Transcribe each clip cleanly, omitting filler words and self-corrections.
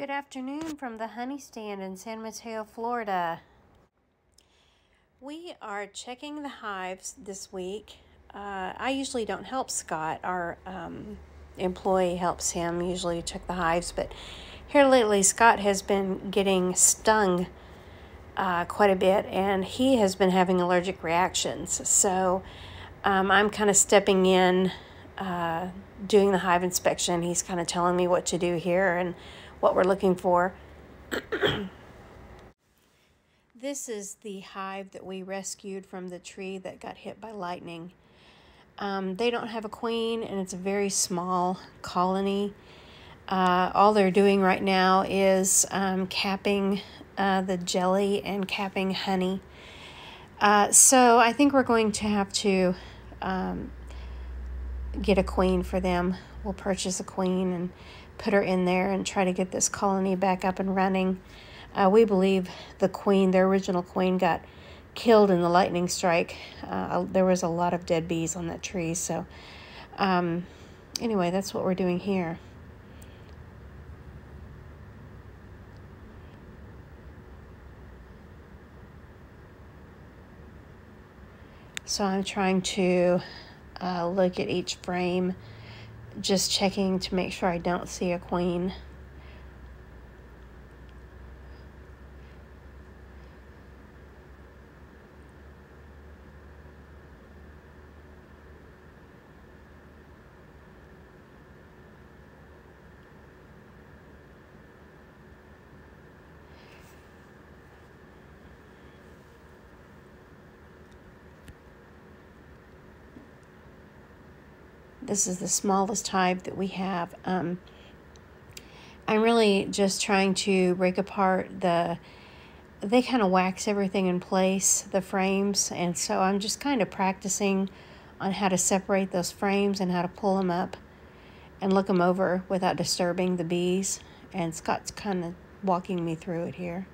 Good afternoon from the honey stand in San Mateo, Florida. We are checking the hives this week. I usually don't help Scott. Our employee helps him usually check the hives, but here lately Scott has been getting stung quite a bit, and he has been having allergic reactions. So I'm kind of stepping in, doing the hive inspection. He's kind of telling me what to do here and what we're looking for. This is the hive that we rescued from the tree that got hit by lightning. They don't have a queen, and it's a very small colony. All they're doing right now is capping the jelly and capping honey. So I think we're going to have to get a queen for them. We'll purchase a queen and put her in there and try to get this colony back up and running. We believe the queen, the original queen, got killed in the lightning strike. There was a lot of dead bees on that tree. So anyway, that's what we're doing here. So I'm trying to look at each frame, just checking to make sure I don't see a queen. This is the smallest hive that we have. I'm really just trying to break apart they kind of wax everything in place, the frames, and so I'm just kind of practicing on how to separate those frames and how to pull them up and look them over without disturbing the bees. And Scott's kind of walking me through it here.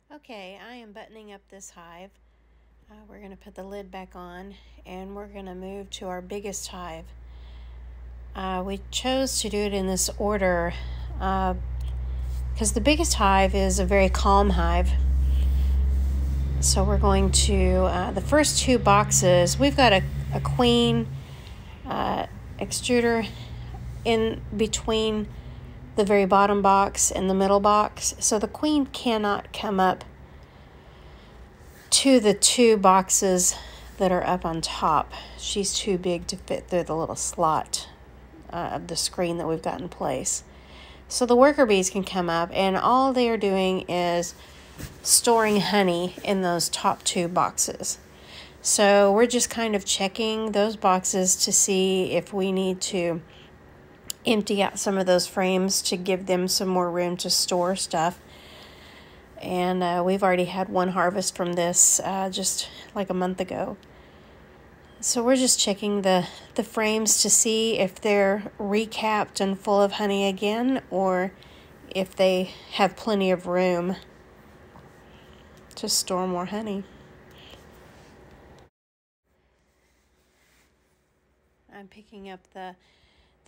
Okay, I am buttoning up this hive. We're going to put the lid back on, and we're going to move to our biggest hive. We chose to do it in this order because the biggest hive is a very calm hive. So we're going to, the first two boxes, we've got a queen extruder in between the very bottom box and the middle box. So the queen cannot come up to the two boxes that are up on top. She's too big to fit through the little slot of the screen that we've got in place. So the worker bees can come up, and all they are doing is storing honey in those top two boxes. So we're just kind of checking those boxes to see if we need to empty out some of those frames to give them some more room to store stuff. And we've already had one harvest from this just like a month ago. So we're just checking the frames to see if they're recapped and full of honey again, or if they have plenty of room to store more honey. I'm picking up the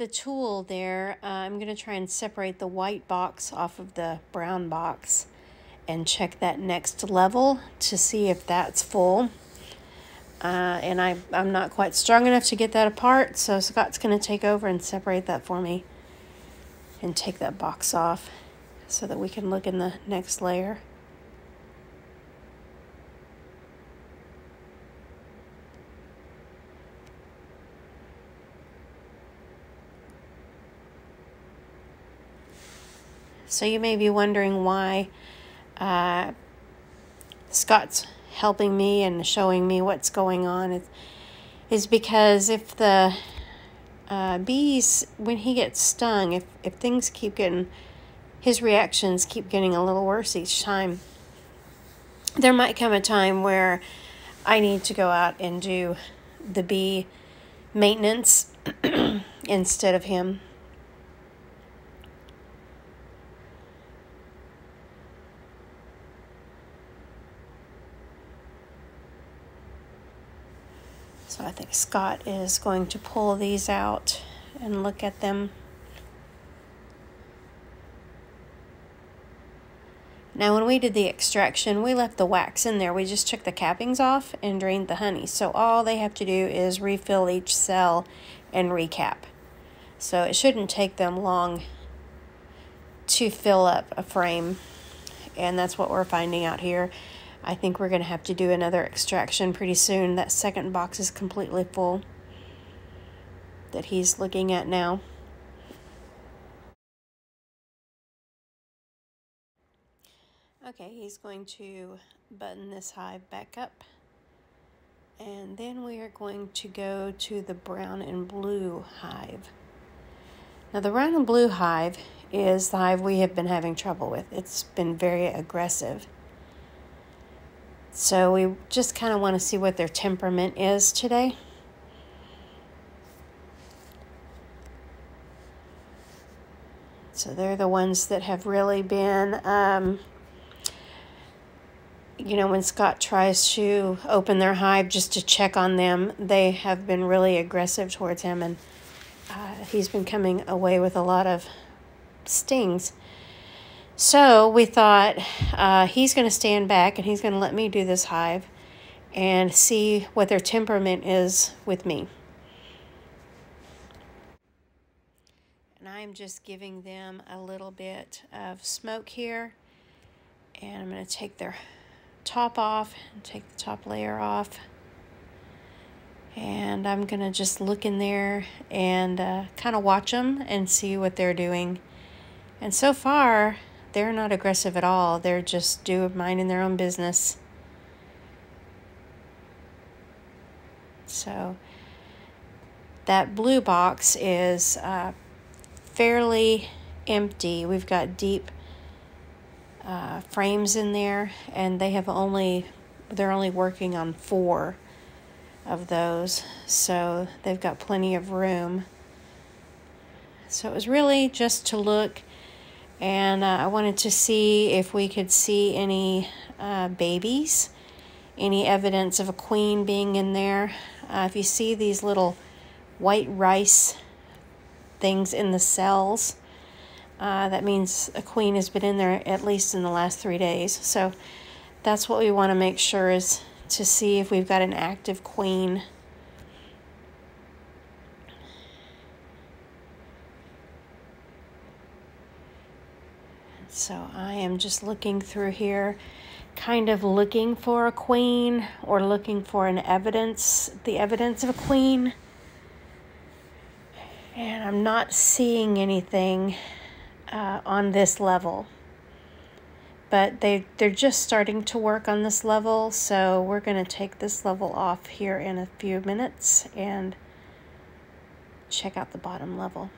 tool there. I'm going to try and separate the white box off of the brown box and check that next level to see if that's full. And I'm not quite strong enough to get that apart, so Scott's going to take over and separate that for me and take that box off so that we can look in the next layer. So you may be wondering why Scott's helping me and showing me what's going on. Is because if the bees, when he gets stung, if things keep getting, his reactions keep getting a little worse each time, there might come a time where I need to go out and do the bee maintenance instead of him. So I think Scott is going to pull these out and look at them. Now when we did the extraction, we left the wax in there. We just took the cappings off and drained the honey. So all they have to do is refill each cell and recap. So it shouldn't take them long to fill up a frame. And that's what we're finding out here. I think we're going to have to do another extraction pretty soon. That second box is completely full that he's looking at now. Okay, he's going to button this hive back up. And then we are going to go to the brown and blue hive. Now the brown and blue hive is the hive we have been having trouble with. It's been very aggressive. So we just kind of want to see what their temperament is today. So they're the ones that have really been, you know, when Scott tries to open their hive just to check on them, they have been really aggressive towards him, and he's been coming away with a lot of stings. So we thought he's going to stand back and he's going to let me do this hive and see what their temperament is with me. And I'm just giving them a little bit of smoke here. And I'm going to take their top off and take the top layer off. And I'm going to just look in there and kind of watch them and see what they're doing. And so far, they're not aggressive at all. They're just minding their own business. So that blue box is fairly empty. We've got deep frames in there, and they're only working on 4 of those, so they've got plenty of room. So it was really just to look, and I wanted to see if we could see any babies, any evidence of a queen being in there. If you see these little white rice things in the cells, that means a queen has been in there at least in the last 3 days. So that's what we want to make sure, is to see if we've got an active queen. So I am just looking through here, kind of looking for a queen or looking for the evidence of a queen. And I'm not seeing anything on this level. But they're just starting to work on this level, so we're going to take this level off here in a few minutes and check out the bottom level.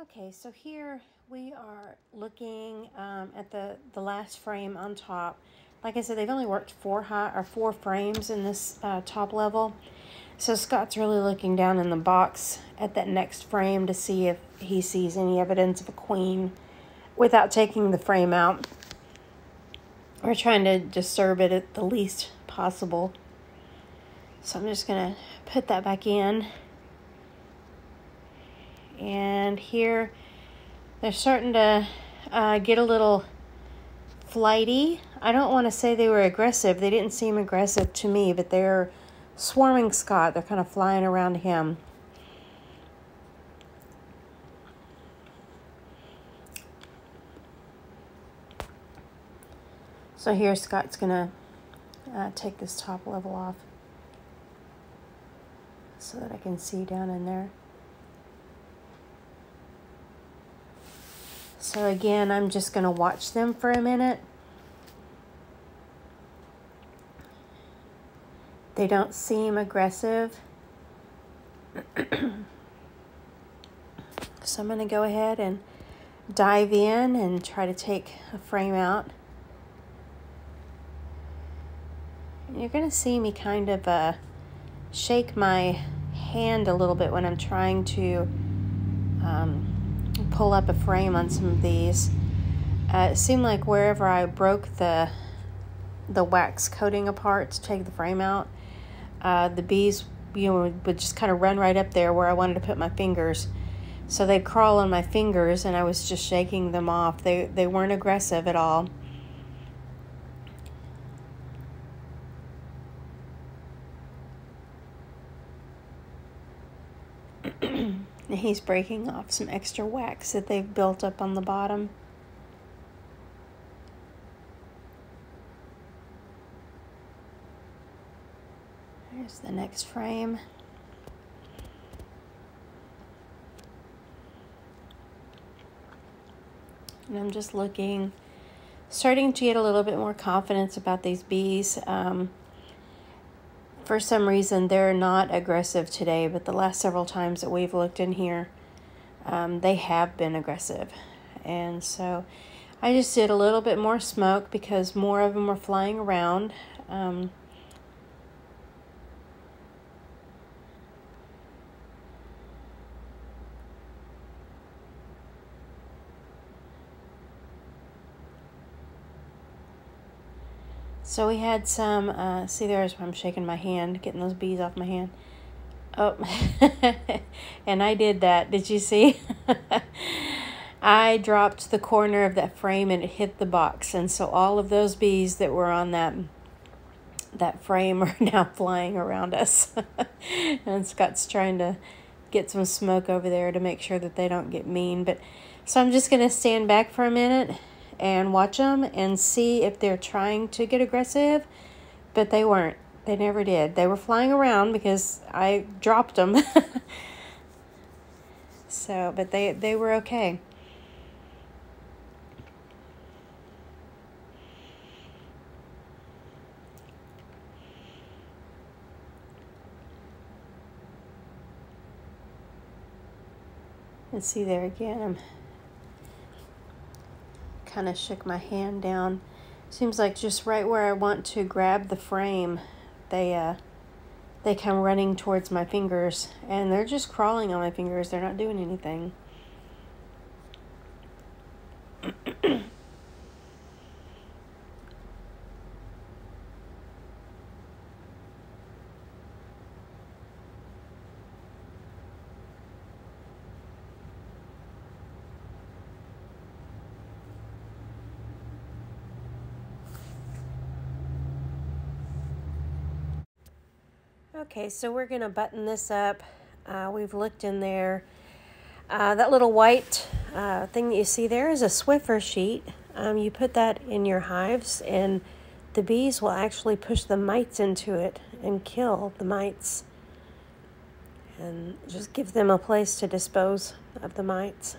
Okay, so here we are looking at the last frame on top. Like I said, they've only worked 4 frames in this top level. So Scott's really looking down in the box at that next frame to see if he sees any evidence of a queen without taking the frame out. We're trying to disturb it at the least possible. So I'm just going to put that back in. And here they're starting to get a little flighty. I don't want to say they were aggressive. They didn't seem aggressive to me, but they're swarming Scott. They're kind of flying around him. So here Scott's going to take this top level off so that I can see down in there. So again, I'm just going to watch them for a minute. They don't seem aggressive. So I'm going to go ahead and dive in and try to take a frame out. You're going to see me kind of shake my hand a little bit when I'm trying to pull up a frame on some of these. It seemed like wherever I broke the wax coating apart to take the frame out, the bees, would just kind of run right up there where I wanted to put my fingers. So they'd crawl on my fingers, and I was just shaking them off. They weren't aggressive at all. He's breaking off some extra wax that they've built up on the bottom. There's the next frame. And I'm just looking, starting to get a little bit more confidence about these bees. For some reason, they're not aggressive today, but the last several times that we've looked in here, they have been aggressive. And so I just did a little bit more smoke because more of them were flying around. So we had some, see, there's where I'm shaking my hand, getting those bees off my hand. Oh, and I did that. Did you see? I dropped the corner of that frame and it hit the box. And so all of those bees that were on that frame are now flying around us. And Scott's trying to get some smoke over there to make sure that they don't get mean. But so I'm just going to stand back for a minute and watch them and see if they're trying to get aggressive, but they weren't. They never did. They were flying around because I dropped them. So, but they were okay. And see there again, I'm kind of shook my hand down. Seems like just right where I want to grab the frame, they come running towards my fingers, and they're just crawling on my fingers. They're not doing anything. Okay, so we're going to button this up. We've looked in there. That little white thing that you see there is a Swiffer sheet. You put that in your hives, and the bees will actually push the mites into it and kill the mites. And just give them a place to dispose of the mites.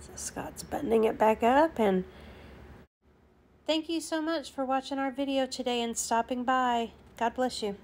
So Scott's buttoning it back up, and thank you so much for watching our video today and stopping by. God bless you.